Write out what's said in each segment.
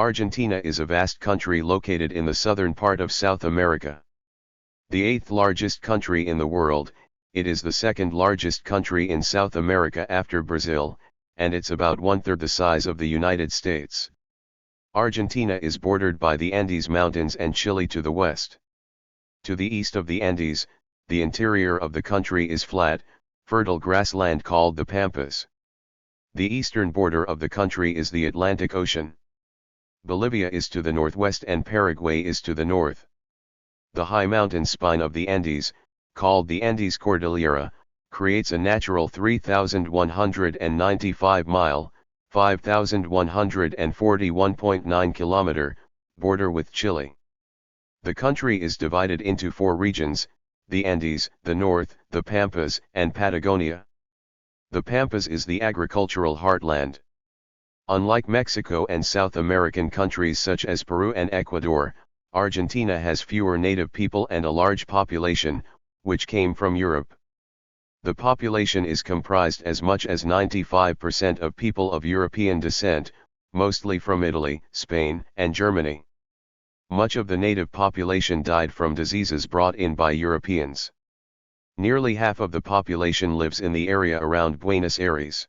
Argentina is a vast country located in the southern part of South America. The eighth largest country in the world, it is the second largest country in South America after Brazil, and it's about one-third the size of the United States. Argentina is bordered by the Andes Mountains and Chile to the west. To the east of the Andes, the interior of the country is flat, fertile grassland called the Pampas. The eastern border of the country is the Atlantic Ocean. Bolivia is to the northwest and Paraguay is to the north. The high mountain spine of the Andes, called the Andes Cordillera, creates a natural 3,195-mile, 5,141.9 km, border with Chile. The country is divided into four regions: the Andes, the North, the Pampas, and Patagonia. The Pampas is the agricultural heartland. Unlike Mexico and South American countries such as Peru and Ecuador, Argentina has fewer native people and a large population, which came from Europe. The population is comprised as much as 95% of people of European descent, mostly from Italy, Spain, and Germany. Much of the native population died from diseases brought in by Europeans. Nearly half of the population lives in the area around Buenos Aires.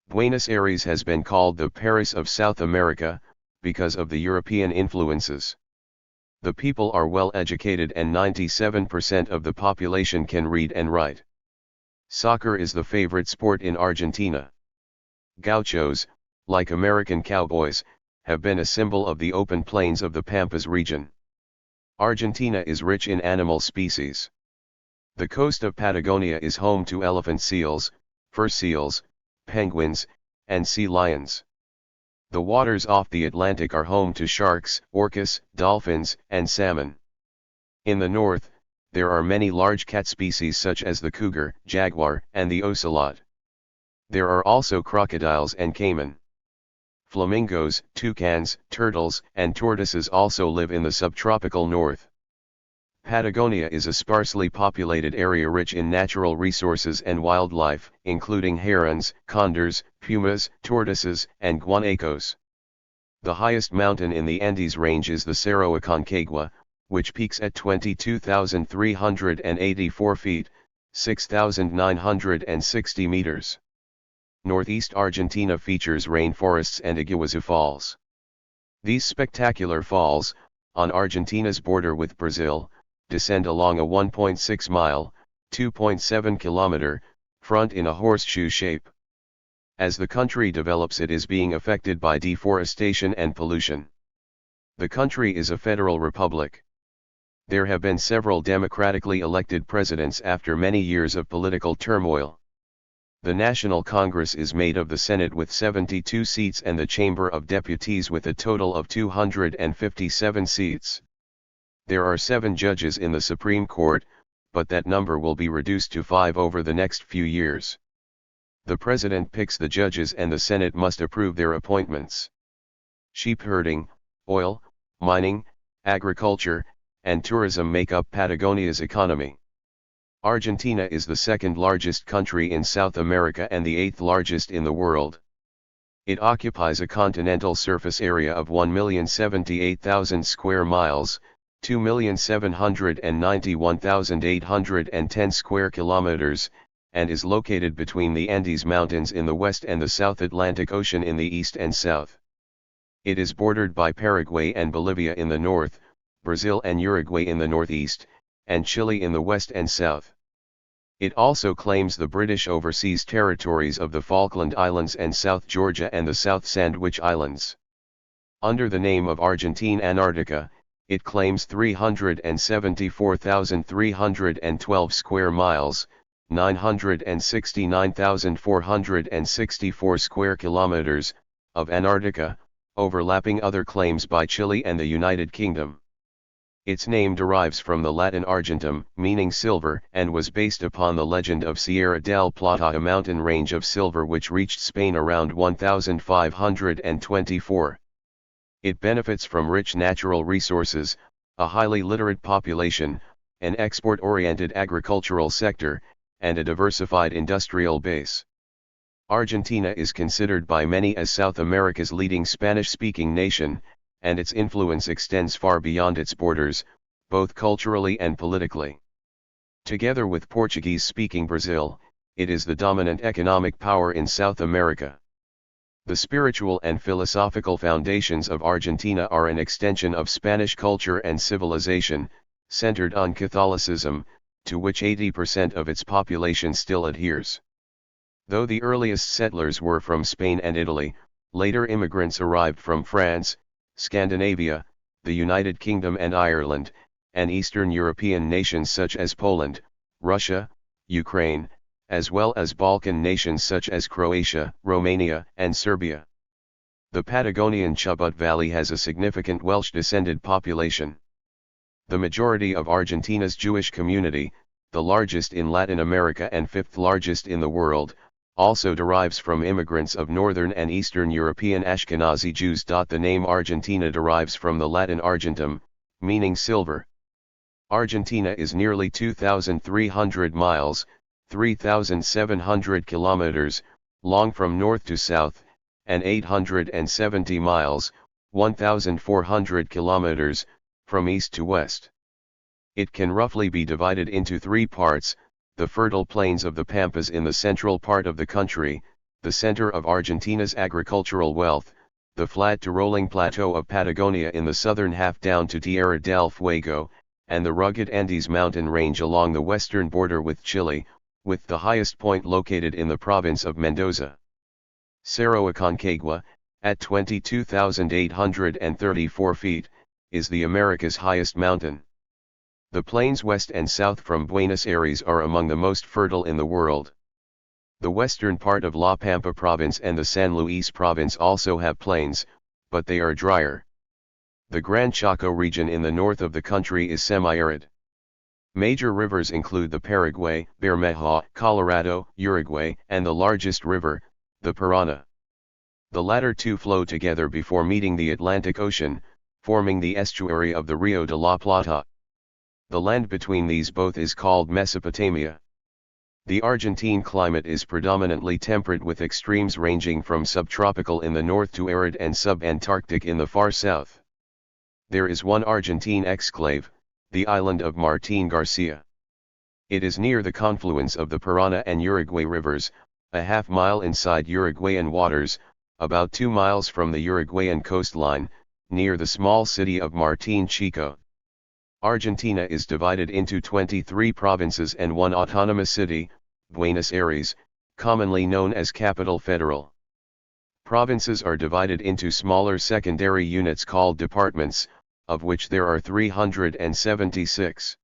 Buenos Aires has been called the Paris of South America, because of the European influences. The people are well educated and 97% of the population can read and write. Soccer is the favorite sport in Argentina. Gauchos, like American cowboys, have been a symbol of the open plains of the Pampas region. Argentina is rich in animal species. The coast of Patagonia is home to elephant seals, fur seals, penguins, and sea lions. The waters off the Atlantic are home to sharks, orcas, dolphins, and salmon. In the north, there are many large cat species such as the cougar, jaguar, and the ocelot. There are also crocodiles and caiman. Flamingos, toucans, turtles, and tortoises also live in the subtropical north. Patagonia is a sparsely populated area rich in natural resources and wildlife, including herons, condors, pumas, tortoises, and guanacos. The highest mountain in the Andes range is the Cerro Aconcagua, which peaks at 22,384 feet, 6,960 meters. Northeast Argentina features rainforests and Iguazu Falls. These spectacular falls, on Argentina's border with Brazil, descend along a 1.6-mile, 2.7-kilometer, front in a horseshoe shape. As the country develops, it is being affected by deforestation and pollution. The country is a federal republic. There have been several democratically elected presidents after many years of political turmoil. The National Congress is made of the Senate with 72 seats and the Chamber of Deputies with a total of 257 seats. There are 7 judges in the Supreme Court, but that number will be reduced to 5 over the next few years. The President picks the judges and the Senate must approve their appointments. Sheep herding, oil, mining, agriculture, and tourism make up Patagonia's economy. Argentina is the second largest country in South America and the 8th largest in the world. It occupies a continental surface area of 1,078,000 square miles, 2,791,810 square kilometers, and is located between the Andes Mountains in the west and the South Atlantic Ocean in the east and south. It is bordered by Paraguay and Bolivia in the north, Brazil and Uruguay in the northeast, and Chile in the west and south. It also claims the British overseas territories of the Falkland Islands and South Georgia and the South Sandwich Islands. Under the name of Argentine Antarctica, it claims 374,312 square miles, 969,464 square kilometers, of Antarctica, overlapping other claims by Chile and the United Kingdom. Its name derives from the Latin argentum, meaning silver, and was based upon the legend of Sierra del Plata, a mountain range of silver which reached Spain around 1524. It benefits from rich natural resources, a highly literate population, an export-oriented agricultural sector, and a diversified industrial base. Argentina is considered by many as South America's leading Spanish-speaking nation, and its influence extends far beyond its borders, both culturally and politically. Together with Portuguese-speaking Brazil, it is the dominant economic power in South America. The spiritual and philosophical foundations of Argentina are an extension of Spanish culture and civilization, centered on Catholicism, to which 80% of its population still adheres. Though the earliest settlers were from Spain and Italy, later immigrants arrived from France, Scandinavia, the United Kingdom and Ireland, and Eastern European nations such as Poland, Russia, Ukraine, as well as Balkan nations such as Croatia, Romania, and Serbia. The Patagonian Chubut Valley has a significant Welsh-descended population. The majority of Argentina's Jewish community, the largest in Latin America and fifth largest in the world, also derives from immigrants of Northern and Eastern European Ashkenazi Jews. The name Argentina derives from the Latin argentum, meaning silver. Argentina is nearly 2,300 miles, 3,700 kilometers, long from north to south, and 870 miles, 1,400 kilometers, from east to west. It can roughly be divided into three parts: the fertile plains of the Pampas in the central part of the country, the center of Argentina's agricultural wealth, the flat to rolling plateau of Patagonia in the southern half down to Tierra del Fuego, and the rugged Andes mountain range along the western border with Chile, with the highest point located in the province of Mendoza. Cerro Aconcagua, at 22,834 feet, is the America's highest mountain. The plains west and south from Buenos Aires are among the most fertile in the world. The western part of La Pampa province and the San Luis province also have plains, but they are drier. The Gran Chaco region in the north of the country is semi-arid. Major rivers include the Paraguay, Bermeja, Colorado, Uruguay, and the largest river, the Paraná. The latter two flow together before meeting the Atlantic Ocean, forming the estuary of the Rio de la Plata. The land between these both is called Mesopotamia. The Argentine climate is predominantly temperate with extremes ranging from subtropical in the north to arid and subantarctic in the far south. There is one Argentine exclave, the island of Martín García. It is near the confluence of the Paraná and Uruguay rivers, a half-mile inside Uruguayan waters, about 2 miles from the Uruguayan coastline, near the small city of Martín Chico. Argentina is divided into 23 provinces and one autonomous city, Buenos Aires, commonly known as Capital Federal. Provinces are divided into smaller secondary units called departments, of which there are 376.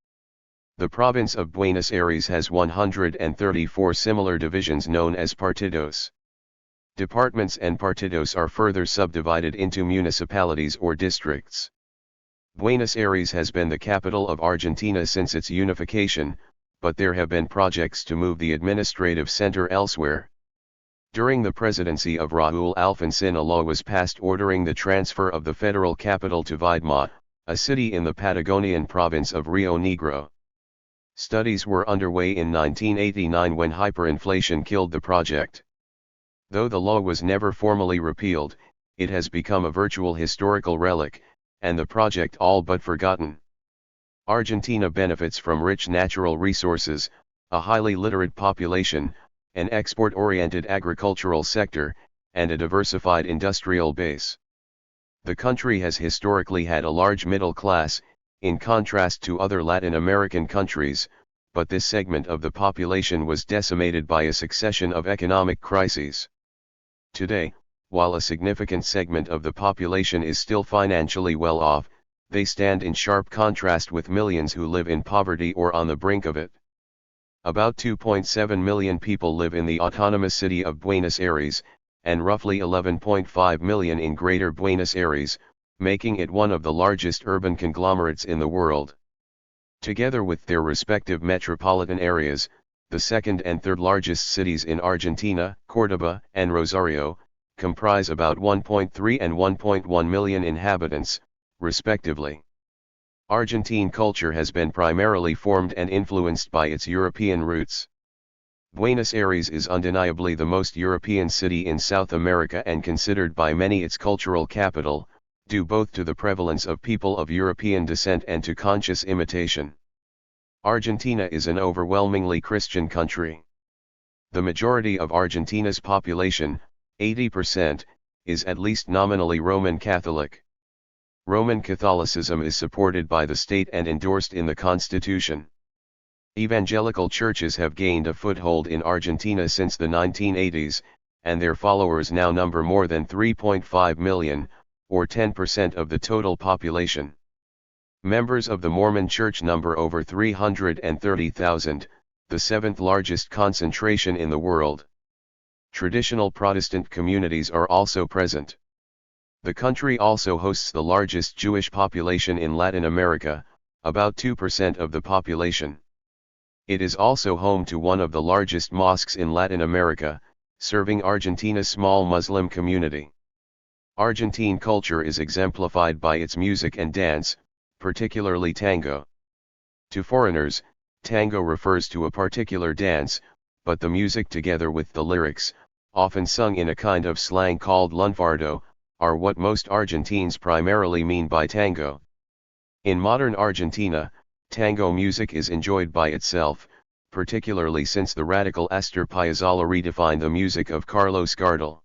The province of Buenos Aires has 134 similar divisions known as partidos. Departments and partidos are further subdivided into municipalities or districts. Buenos Aires has been the capital of Argentina since its unification, but there have been projects to move the administrative center elsewhere. During the presidency of Raúl Alfonsín, a law was passed ordering the transfer of the federal capital to Viedma, a city in the Patagonian province of Rio Negro. Studies were underway in 1989 when hyperinflation killed the project. Though the law was never formally repealed, it has become a virtual historical relic, and the project all but forgotten. Argentina benefits from rich natural resources, a highly literate population, an export-oriented agricultural sector, and a diversified industrial base. The country has historically had a large middle class, in contrast to other Latin American countries, but this segment of the population was decimated by a succession of economic crises. Today, while a significant segment of the population is still financially well off, they stand in sharp contrast with millions who live in poverty or on the brink of it. About 2.7 million people live in the autonomous city of Buenos Aires, and roughly 11.5 million in Greater Buenos Aires, making it one of the largest urban conglomerates in the world. Together with their respective metropolitan areas, the second and third largest cities in Argentina, Córdoba and Rosario, comprise about 1.3 and 1.1 million inhabitants, respectively. Argentine culture has been primarily formed and influenced by its European roots. Buenos Aires is undeniably the most European city in South America and considered by many its cultural capital, due both to the prevalence of people of European descent and to conscious imitation. Argentina is an overwhelmingly Christian country. The majority of Argentina's population, 80%, is at least nominally Roman Catholic. Roman Catholicism is supported by the state and endorsed in the constitution. Evangelical churches have gained a foothold in Argentina since the 1980s, and their followers now number more than 3.5 million, or 10% of the total population. Members of the Mormon Church number over 330,000, the seventh largest concentration in the world. Traditional Protestant communities are also present. The country also hosts the largest Jewish population in Latin America, about 2% of the population. It is also home to one of the largest mosques in Latin America, serving Argentina's small Muslim community. Argentine culture is exemplified by its music and dance, particularly tango. To foreigners, tango refers to a particular dance, but the music together with the lyrics, often sung in a kind of slang called lunfardo, are what most Argentines primarily mean by tango. In modern Argentina, tango music is enjoyed by itself, particularly since the radical Astor Piazzolla redefined the music of Carlos Gardel.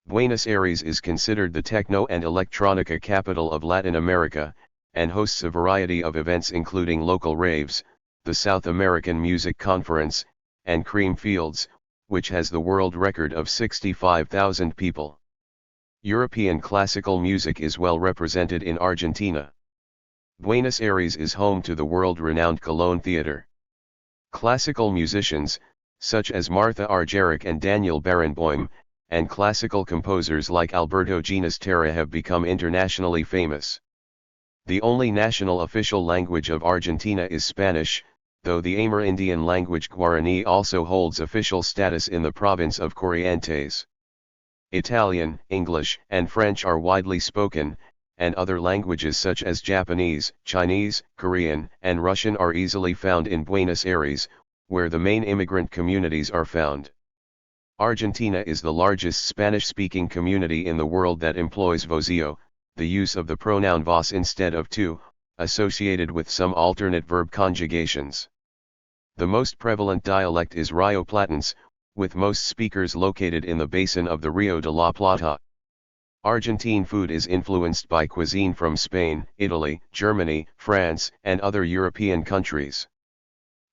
Buenos Aires is considered the techno and electronica capital of Latin America, and hosts a variety of events including local raves, the South American Music Conference, and Cream Fields, which has the world record of 65,000 people. European classical music is well represented in Argentina. Buenos Aires is home to the world-renowned Colón Theater. Classical musicians, such as Martha Argerich and Daniel Barenboim, and classical composers like Alberto Ginastera have become internationally famous. The only national official language of Argentina is Spanish, though the Amerindian language Guarani also holds official status in the province of Corrientes. Italian, English, and French are widely spoken, and other languages such as Japanese, Chinese, Korean, and Russian are easily found in Buenos Aires, where the main immigrant communities are found. Argentina is the largest Spanish-speaking community in the world that employs voseo, the use of the pronoun vos instead of tu, associated with some alternate verb conjugations. The most prevalent dialect is Rioplatense, with most speakers located in the basin of the Rio de la Plata. Argentine food is influenced by cuisine from Spain, Italy, Germany, France, and other European countries.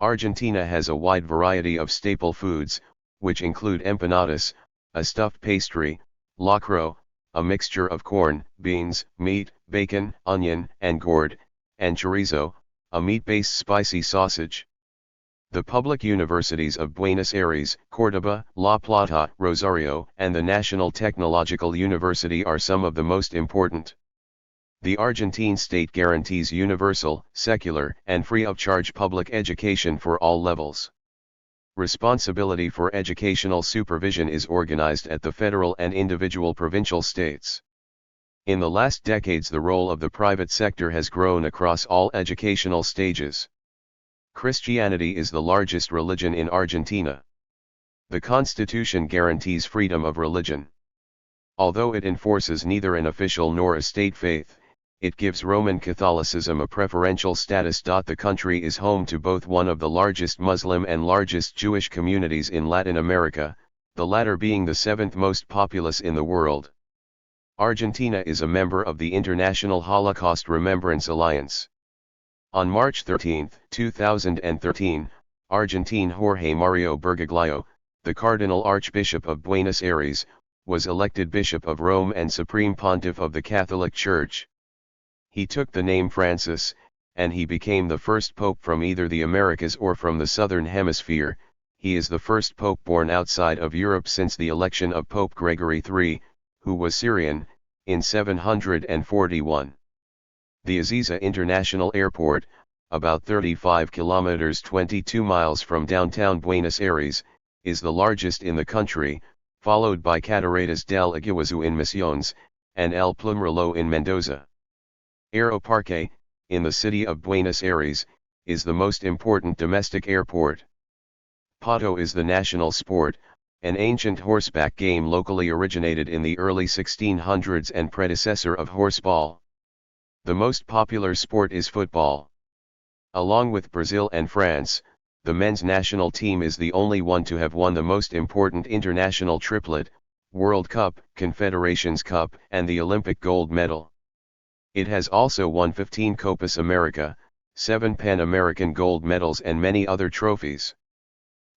Argentina has a wide variety of staple foods, which include empanadas, a stuffed pastry, locro, a mixture of corn, beans, meat, bacon, onion, and gourd, and chorizo, a meat-based spicy sausage. The public universities of Buenos Aires, Córdoba, La Plata, Rosario, and the National Technological University are some of the most important. The Argentine state guarantees universal, secular, and free of charge public education for all levels. Responsibility for educational supervision is organized at the federal and individual provincial states. In the last decades, the role of the private sector has grown across all educational stages. Christianity is the largest religion in Argentina. The Constitution guarantees freedom of religion. Although it enforces neither an official nor a state faith, it gives Roman Catholicism a preferential status. The country is home to both one of the largest Muslim and largest Jewish communities in Latin America, the latter being the seventh most populous in the world. Argentina is a member of the International Holocaust Remembrance Alliance. On March 13, 2013, Argentine Jorge Mario Bergoglio, the Cardinal Archbishop of Buenos Aires, was elected Bishop of Rome and Supreme Pontiff of the Catholic Church. He took the name Francis, and he became the first pope from either the Americas or from the Southern Hemisphere. He is the first pope born outside of Europe since the election of Pope Gregory III, who was Syrian, in 741. The Ezeiza International Airport, about 35 kilometers 22 miles from downtown Buenos Aires, is the largest in the country, followed by Cataratas del Iguazú in Misiones, and El Plumrelo in Mendoza. Aeroparque, in the city of Buenos Aires, is the most important domestic airport. Pato is the national sport, an ancient horseback game locally originated in the early 1600s and predecessor of horseball. The most popular sport is football. Along with Brazil and France, the men's national team is the only one to have won the most important international triplet, World Cup, Confederations Cup, and the Olympic gold medal. It has also won 15 Copas America, 7 Pan American gold medals and many other trophies.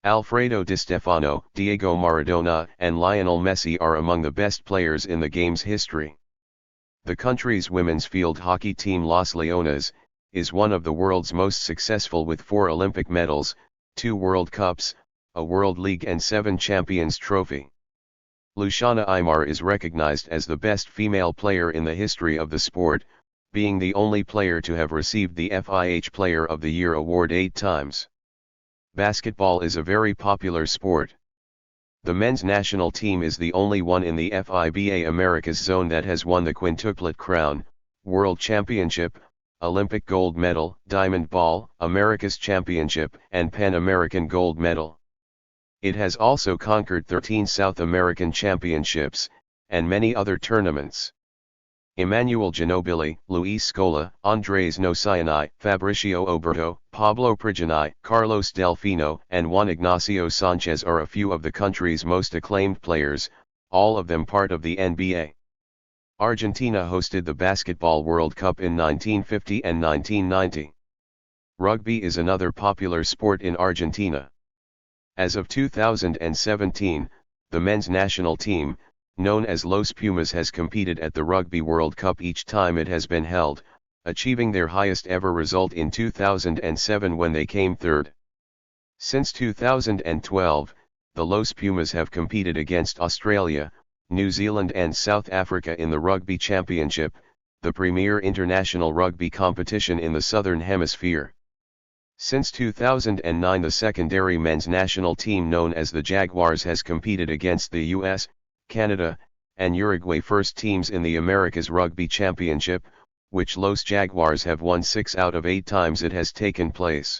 Alfredo Di Stefano, Diego Maradona, and Lionel Messi are among the best players in the game's history. The country's women's field hockey team Los Leones is one of the world's most successful with 4 Olympic medals, 2 World Cups, a World League and 7 Champions Trophy. Luciana Aymar is recognized as the best female player in the history of the sport, being the only player to have received the FIH Player of the Year award 8 times. Basketball is a very popular sport. The men's national team is the only one in the FIBA Americas zone that has won the quintuplet crown, World Championship, Olympic gold medal, Diamond Ball, America's Championship, and Pan American gold medal. It has also conquered 13 South American championships, and many other tournaments. Emmanuel Ginobili, Luis Scola, Andres Nociani, Fabricio Oberto, Pablo Prigioni, Carlos Delfino, and Juan Ignacio Sanchez are a few of the country's most acclaimed players, all of them part of the NBA. Argentina hosted the Basketball World Cup in 1950 and 1990. Rugby is another popular sport in Argentina. As of 2017, the men's national team, known as Los Pumas, has competed at the Rugby World Cup each time it has been held, achieving their highest ever result in 2007 when they came third. Since 2012, the Los Pumas have competed against Australia, New Zealand and South Africa in the Rugby Championship, the premier international rugby competition in the Southern Hemisphere. Since 2009, the secondary men's national team known as the Jaguars has competed against the US, Canada, and Uruguay first teams in the Americas Rugby Championship, which Los Jaguars have won 6 out of 8 times it has taken place.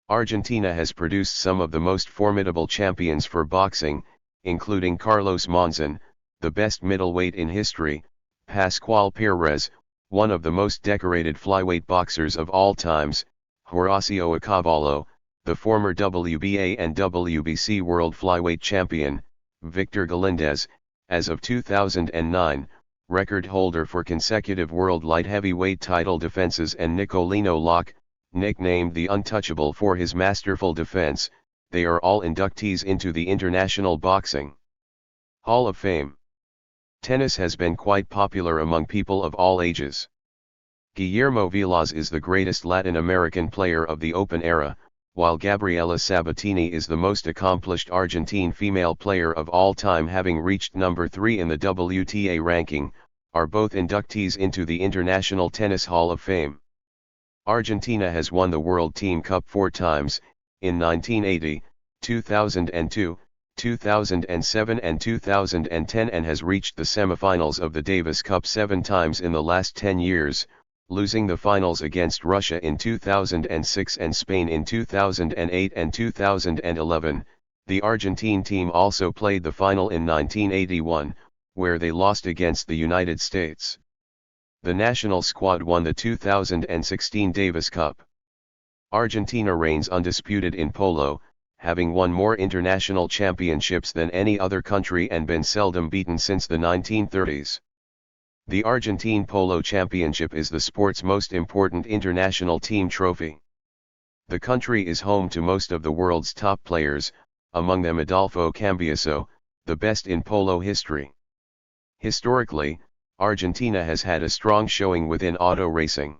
Argentina has produced some of the most formidable champions for boxing, including Carlos Monzon, the best middleweight in history, Pascual Perez, one of the most decorated flyweight boxers of all times, Horacio Acavallo, the former WBA and WBC World Flyweight Champion, Victor Galindez, as of 2009, record holder for consecutive World Light Heavyweight title defenses, and Nicolino Locke, nicknamed the Untouchable for his masterful defense. They are all inductees into the International Boxing Hall of Fame. Tennis has been quite popular among people of all ages. Guillermo Vilas is the greatest Latin American player of the Open era, while Gabriela Sabatini is the most accomplished Argentine female player of all time, having reached number 3 in the WTA ranking, are both inductees into the International Tennis Hall of Fame. Argentina has won the World Team Cup 4 times, in 1980, 2002, 2007 and 2010, and has reached the semifinals of the Davis Cup 7 times in the last 10 years, losing the finals against Russia in 2006 and Spain in 2008 and 2011. The Argentine team also played the final in 1981, where they lost against the United States. The national squad won the 2016 Davis Cup. Argentina reigns undisputed in polo, having won more international championships than any other country and been seldom beaten since the 1930s. The Argentine Polo Championship is the sport's most important international team trophy. The country is home to most of the world's top players, among them Adolfo Cambiaso, the best in polo history. Historically, Argentina has had a strong showing within auto racing.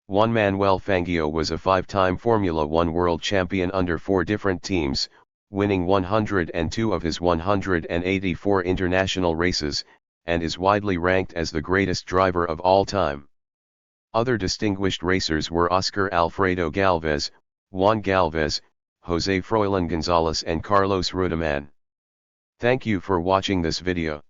Juan Manuel Fangio was a 5-time Formula One world champion under 4 different teams, winning 102 of his 184 international races, and is widely ranked as the greatest driver of all time. Other distinguished racers were Oscar Alfredo Galvez, Juan Galvez, Jose Froilan Gonzalez and Carlos Rudiman. Thank you for watching this video.